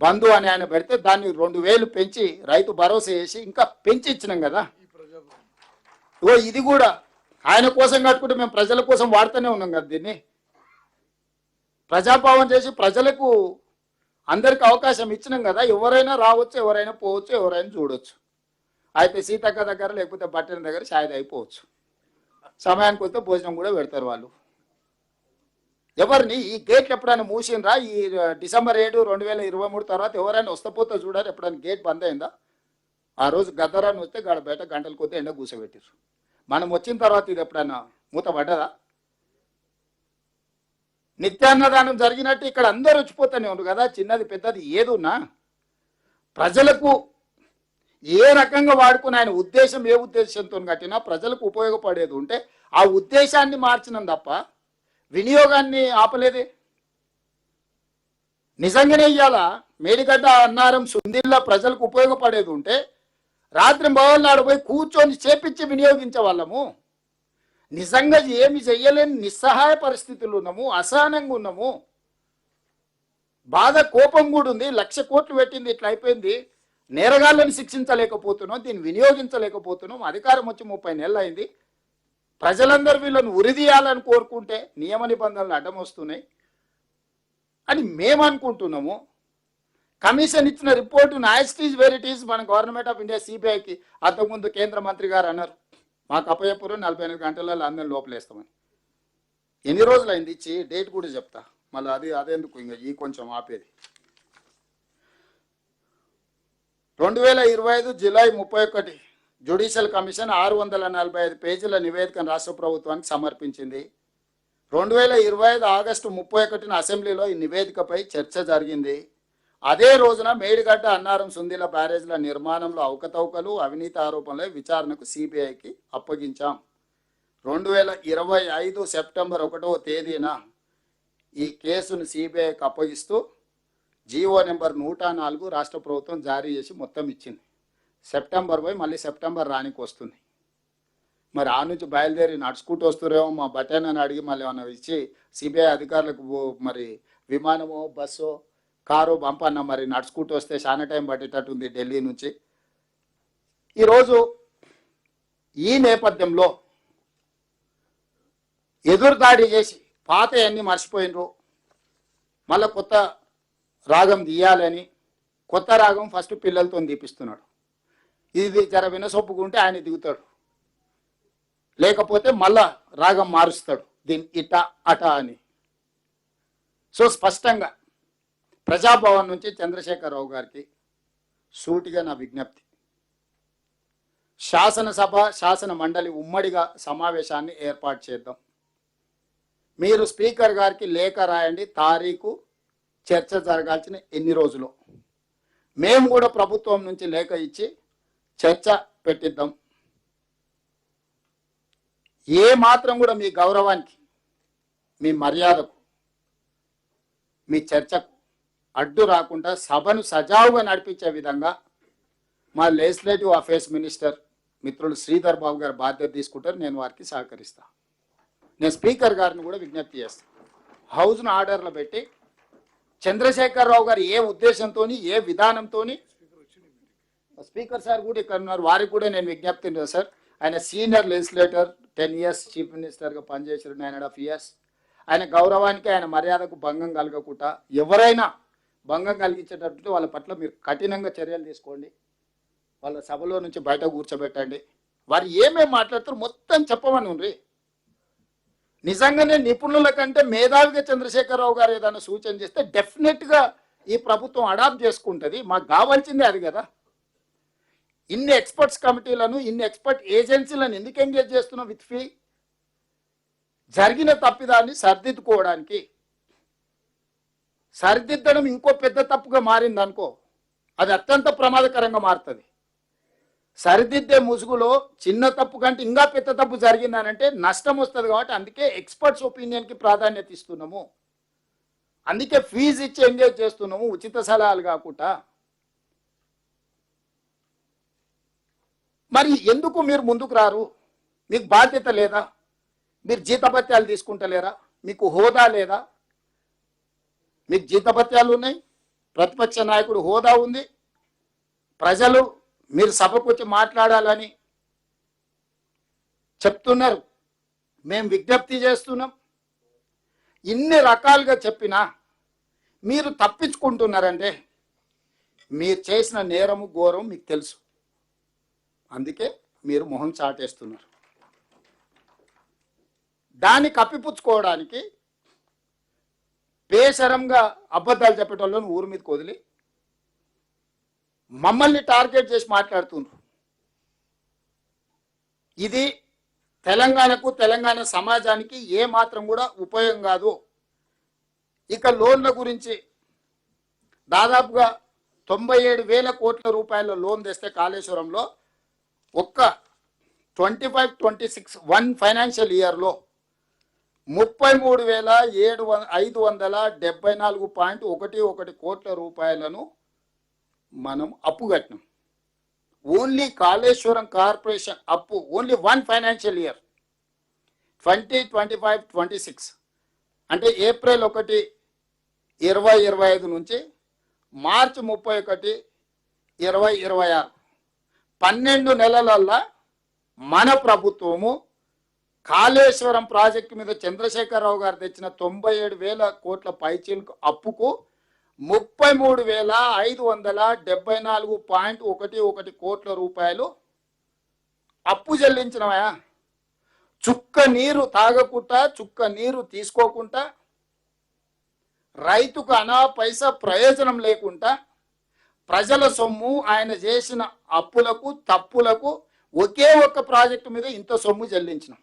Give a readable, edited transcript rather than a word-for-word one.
బంధు అని ఆయన పెడితే దాన్ని 2000 పెంచి రైతు భరోసా వేసి ఇంకా పెంచి ఇచ్చినాం కదా. ఇది కూడా ఆయన కోసం కట్టుకుంటే మేము ప్రజల కోసం వాడుతూనే ఉన్నాం కదా. దీన్ని ప్రజాపాలన చేసి ప్రజలకు అందరికి అవకాశం ఇచ్చినాం కదా. ఎవరైనా రావచ్చు, ఎవరైనా పోవచ్చు, ఎవరైనా చూడొచ్చు. అయితే సీతక్క దగ్గర లేకపోతే బట్టల దగ్గర ఛాయ్ అయిపోవచ్చు. సమయానికి వస్తే భోజనం కూడా పెడతారు వాళ్ళు. ఎవరిని ఈ గేట్లు ఎప్పుడైనా మూసినరా? ఈ డిసెంబర్ 7, 2023 తర్వాత ఎవరైనా వస్తపోతే చూడాలి. ఎప్పుడైనా గేట్ బంద్ అయిందా? ఆ రోజు గద్దరాన్ని వస్తే గడ బయట గంటల కొద్ది ఎండ కూసబెట్టారు. మనం వచ్చిన తర్వాత ఇది ఎప్పుడైనా మూత పడ్డదా? నిత్యాన్నదానం జరిగినట్టు ఇక్కడ అందరూ వచ్చిపోతూనే ఉన్నారు కదా. చిన్నది పెద్దది ఏదున్నా ప్రజలకు ఏ రకంగా వాడుకుని ఆయన ఉద్దేశం ఏ ఉద్దేశంతో కట్టినా ప్రజలకు ఉపయోగపడేది ఉంటే ఆ ఉద్దేశాన్ని మార్చినం తప్ప వినియోగాన్ని ఆపలేదే. నిజంగానే ఇయ్యాల మేడిగడ్డ అన్నారం సుందిల్లా ప్రజలకు ఉపయోగపడేది ఉంటే రాత్రి మొదలనాడు పోయి కూర్చొని చేపించి వినియోగించే వాళ్ళము. నిజంగా ఏమి చెయ్యలేని నిస్సహాయ పరిస్థితులు ఉన్నాము, అసహనంగా ఉన్నాము. బాధ కోపం కూడా ఉంది. 1,00,000 కోట్లు పెట్టింది, ఇట్లా అయిపోయింది. నేరగాళ్ళని శిక్షించలేకపోతున్నాం, దీన్ని వినియోగించలేకపోతున్నాం. అధికారం వచ్చి 30 నెలలు అయింది. ప్రజలందరూ వీళ్ళని ఉరిదీయాలని కోరుకుంటే నియమ నిబంధనలు అడ్డం వస్తున్నాయి అని మేము అనుకుంటున్నాము. కమిషన్ ఇచ్చిన report as where it is మన గవర్నమెంట్ ఆఫ్ ఇండియా సిబిఐకి అంతకుముందు కేంద్ర మంత్రి గారు అన్నారు, మాకు అప్పయ్యపురం 48 గంటలలో అందరిని లోపలేస్తామని. ఎన్ని రోజులు అయింది ఇచ్చి? డేట్ కూడా చెప్తా మళ్ళీ. అదేందుకు ఇంకా ఈ కొంచెం ఆపేది. 2025 జూలై 31 జ్యుడిషియల్ కమిషన్ 645 పేజీల నివేదికను రాష్ట్ర ప్రభుత్వానికి సమర్పించింది. 2025 ఆగస్టు 31న అసెంబ్లీలో ఈ నివేదికపై చర్చ జరిగింది. అదే రోజున మేడిగడ్డ అన్నారం సుందిల బ్యారేజ్ల నిర్మాణంలో అవకతవకలు, అవినీతి ఆరోపణలై విచారణకు సిబిఐకి అప్పగించాం. 2025 సెప్టెంబర్ 1వ తేదీన ఈ కేసును సిబిఐకి అప్పగిస్తూ జీవో నెంబర్ 104 రాష్ట్ర ప్రభుత్వం జారీ చేసి మొత్తం ఇచ్చింది. సెప్టెంబర్ పోయి మళ్ళీ సెప్టెంబర్ రానికి వస్తుంది. మరి ఆ నుంచి బయలుదేరి నడుచుకుంటూ వస్తురేమో మా బటన్ అని అడిగి మళ్ళీ ఏమన్నా ఇచ్చి సిబిఐ అధికారులకు మరి విమానమో బస్సో కారు పంపన్న. మరి నడుచుకుంటూ వస్తే చాలా టైం పట్టేటట్టుంది ఢిల్లీ నుంచి. ఈరోజు ఈ నేపథ్యంలో ఎదురుదాడి చేసి పాత అన్నీ మర్చిపోయినరు, మళ్ళీ కొత్త రాగం తీయాలని కొత్త రాగం ఫస్ట్ పిల్లలతో తీపిస్తున్నాడు. ఇది జర వినసొప్పుకుంటే ఆయన దిగుతాడు, లేకపోతే మళ్ళా రాగం మారుస్తాడు దీన్ని ఇట అట అని. సో స్పష్టంగా ప్రజాభవన్ నుంచి చంద్రశేఖరరావు గారికి సూటిగా నా విజ్ఞప్తి, శాసనసభ శాసన మండలి ఉమ్మడిగా సమావేశాన్ని ఏర్పాటు చేద్దాం. మీరు స్పీకర్ గారికి లేఖ రాయండి, తారీఖు చర్చ జరగాల్సిన ఎన్ని రోజులు. మేము కూడా ప్రభుత్వం నుంచి లేఖ ఇచ్చి చర్చ పెట్టిద్దాం. ఏ మాత్రం కూడా మీ గౌరవానికి, మీ మర్యాదకు, మీ చర్చకు అడ్డు రాకుండా సభను సజావుగా నడిపించే విధంగా మా లెజిస్లేటివ్ అఫేర్స్ మినిస్టర్ మిత్రులు శ్రీధర్ బాబు గారు బాధ్యత తీసుకుంటారు. నేను వారికి సహకరిస్తాను. నేను స్పీకర్ గారిని కూడా విజ్ఞప్తి చేస్తాను, హౌస్ను ఆర్డర్లో పెట్టి చంద్రశేఖరరావు గారు ఏ ఉద్దేశంతో ఏ విధానంతో, స్పీకర్ సార్ కూడా ఇక్కడ ఉన్నారు, వారికి కూడా నేను విజ్ఞప్తి సార్. ఆయన సీనియర్ లెజిస్లేటర్, 10 years చీఫ్ మినిస్టర్గా పనిచేశారు, 9.5 years. ఆయన గౌరవానికి ఆయన మర్యాదకు భంగం కలగకుండా ఎవరైనా భంగం కలిగించేటట్టు వాళ్ళ పట్ల మీరు కఠినంగా చర్యలు తీసుకోండి. వాళ్ళ సభలో నుంచి బయట కూర్చోబెట్టండి. వారు ఏమేమి మాట్లాడతారు మొత్తం చెప్పమని ఉండ్రి. నిజంగానే నిపుణుల కంటే మేధావిగా చంద్రశేఖరరావు గారు ఏదైనా సూచన చేస్తే డెఫినెట్గా ఈ ప్రభుత్వం అడాప్ట్ చేసుకుంటుంది. మాకు కావాల్సిందే అది కదా. ఇన్ని ఎక్స్పర్ట్స్ కమిటీలను, ఇన్ని ఎక్స్పర్ట్ ఏజెన్సీలను ఎందుకు ఎంగేజ్ చేస్తున్నాం? విత్ ఫీ జరిగిన తప్పిదాన్ని సరిదిద్దుకోవడానికి. సరిదిద్దడం ఇంకో పెద్ద తప్పుగా మారింది అనుకో, అది అత్యంత ప్రమాదకరంగా మారుతుంది. సరిదిద్దే ముసుగులో చిన్న తప్పు కంటే ఇంకా పెద్ద తప్పు జరిగిందనంటే నష్టం వస్తుంది. కాబట్టి అందుకే ఎక్స్పర్ట్స్ ఒపీనియన్కి ప్రాధాన్యత ఇస్తున్నాము, అందుకే ఫీజు ఇచ్చి ఎంగేజ్ చేస్తున్నాము, ఉచిత సలహాలు కాకుండా. మరి ఎందుకు మీరు ముందుకు రారు? మీకు బాధ్యత లేదా? మీరు జీతభత్యాలు తీసుకుంటలేరా? మీకు హోదా లేదా? మీకు జీతభత్యాలు ఉన్నాయి, ప్రతిపక్ష నాయకుడు హోదా ఉంది, ప్రజలు మీరు సభకు వచ్చి మాట్లాడాలని చెప్తున్నారు, మేము విజ్ఞప్తి చేస్తున్నాం. ఇన్ని రకాలుగా చెప్పినా మీరు తప్పించుకుంటున్నారంటే మీరు చేసిన నేరము ఘోరం మీకు తెలుసు, అందుకే మీరు మొహం చాటేస్తున్నారు. దాన్ని కప్పిపుచ్చుకోవడానికి బేసరంగా అబద్ధాలు చెప్పేటోళ్ళని ఊరి మీదకి వదిలి మమ్మల్ని టార్గెట్ చేసి మాట్లాడుతున్నారు. ఇది తెలంగాణకు, తెలంగాణ సమాజానికి ఏ మాత్రం కూడా ఉపయోగం కాదు. ఇక లోన్ల గురించి దాదాపుగా 97,000 కోట్ల రూపాయల లోన్ తెస్తే కాళేశ్వరంలో ఒక్క 25-26 ఫైనాన్షియల్ ఇయర్లో 33,574.11 కోట్ల రూపాయలను మనం అప్పు కట్టినాం. ఓన్లీ కాళేశ్వరం కార్పొరేషన్ అప్పు ఓన్లీ 1 ఫైనాన్షియల్ ఇయర్ 2025-26 అంటే ఏప్రిల్ 1, 2025 నుంచి మార్చి 31, 2026 12 నెలలల్లా మన ప్రభుత్వము కాళేశ్వరం ప్రాజెక్టు మీద చంద్రశేఖరరావు గారు తెచ్చిన 97,000 కోట్ల పైచీలకు అప్పుకు 33,574.11 కోట్ల రూపాయలు అప్పు చెల్లించినవా. చుక్క నీరు తాగకుండా, చుక్క నీరు తీసుకోకుండా, రైతుకు అనా పైసా ప్రయోజనం లేకుండా ప్రజల సొమ్ము ఆయన చేసిన అప్పులకు, తప్పులకు ఒకే ఒక్క ప్రాజెక్టు మీద ఇంత సొమ్ము చెల్లించినాం.